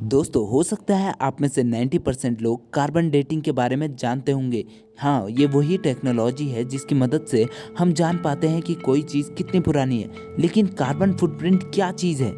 दोस्तों हो सकता है आप में से 90% लोग कार्बन डेटिंग के बारे में जानते होंगे। हाँ, ये वही टेक्नोलॉजी है जिसकी मदद से हम जान पाते हैं कि कोई चीज़ कितनी पुरानी है। लेकिन कार्बन फुटप्रिंट क्या चीज़ है?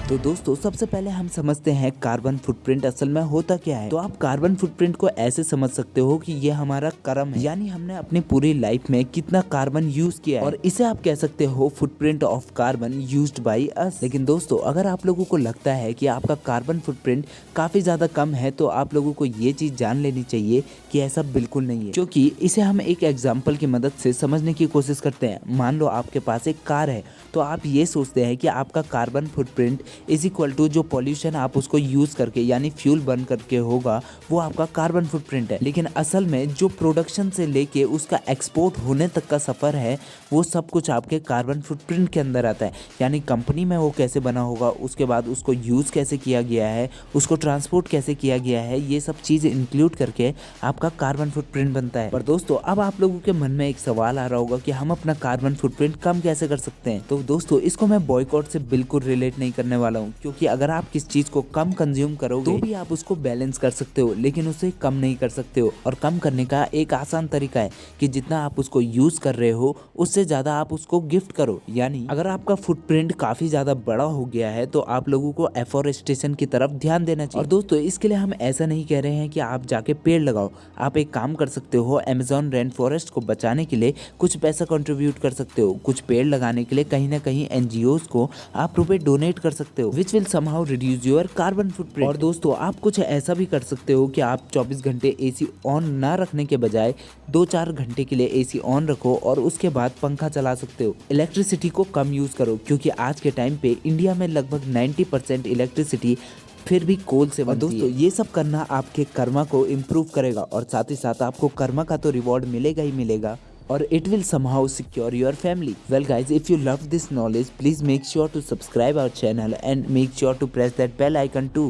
तो दोस्तों सबसे पहले हम समझते हैं कार्बन फुटप्रिंट असल में होता क्या है। तो आप कार्बन फुटप्रिंट को ऐसे समझ सकते हो कि ये हमारा कर्म है, यानी हमने अपनी पूरी लाइफ में कितना कार्बन यूज किया है, और इसे आप कह सकते हो footprint of carbon used by us. लेकिन दोस्तों अगर आप लोगों को लगता है कि आपका कार्बन फुटप्रिंट काफी ज्यादा कम है तो आप लोगों को ये चीज जान लेनी चाहिए कि ऐसा बिल्कुल नहीं है, क्योंकि इसे हम एक एग्जाम्पल की मदद से समझने की कोशिश करते हैं। मान लो आपके पास एक कार है, तो आप ये सोचते हैं कि आपका carbon footprint is equal to जो पॉल्यूशन आप उसको यूज करके यानी फ्यूल बर्न करके होगा वो आपका कार्बन फुटप्रिंट है। लेकिन असल में जो प्रोडक्शन से लेके उसका एक्सपोर्ट होने तक का सफर है वो सब कुछ आपके कार्बन फुटप्रिंट के अंदर आता है। यानी कंपनी में वो कैसे बना होगा, उसके बाद उसको यूज कैसे किया गया है, उसको ट्रांसपोर्ट कैसे किया गया है, ये सब चीज़ इंक्लूड करके आपका कार्बन फुटप्रिंट बनता है। पर दोस्तों अब आप लोगों के मन में एक सवाल आ रहा होगा कि हम अपना कार्बन फुटप्रिंट कम कैसे कर सकते हैं। तो दोस्तों इसको मैं बॉयकॉट से बिल्कुल रिलेट नहीं करने वाला हूँ, क्योंकि अगर आप किस चीज को कम कंज्यूम करोगे तो भी आप उसको बैलेंस कर सकते हो, लेकिन उसे कम नहीं कर सकते हो। और कम करने का एक आसान तरीका है कि जितना आप उसको यूज कर रहे हो उससे ज्यादा आप उसको गिफ्ट करो। यानी अगर आपका फुटप्रिंट काफी ज्यादा बड़ा हो गया है तो आप लोगों को एफोरेस्टेशन की तरफ ध्यान देना चाहिए। और दोस्तों इसके लिए हम ऐसा नहीं कह रहे हैं कि आप जाके पेड़ लगाओ। आप एक काम कर सकते हो, अमेज़न रेन फॉरेस्ट को बचाने के लिए कुछ पैसा कंट्रीब्यूट कर सकते हो। कुछ पेड़ लगाने के लिए कहीं ना कहीं एनजीओज को आप रुपए डोनेट कर सकते हो, which will somehow reduce your carbon footprint. और दोस्तों आप कुछ ऐसा भी कर सकते हो कि आप 24 घंटे एसी ऑन ना रखने के बजाय 2-4 घंटे के लिए एसी ऑन रखो और उसके बाद पंखा चला सकते हो। इलेक्ट्रिसिटी को कम यूज करो, क्योंकि आज के टाइम पे इंडिया में लगभग 90% इलेक्ट्रिसिटी फिर भी कोल से बनती है। दोस्तों ये सब करना आपके कर्मा को इम्प्रूव करेगा, और साथ ही साथ आपको कर्मा का तो रिवॉर्ड मिलेगा ही मिलेगा, or it will somehow secure your family. Well guys, if you love this knowledge, please make sure to subscribe our channel and make sure to press that bell icon too.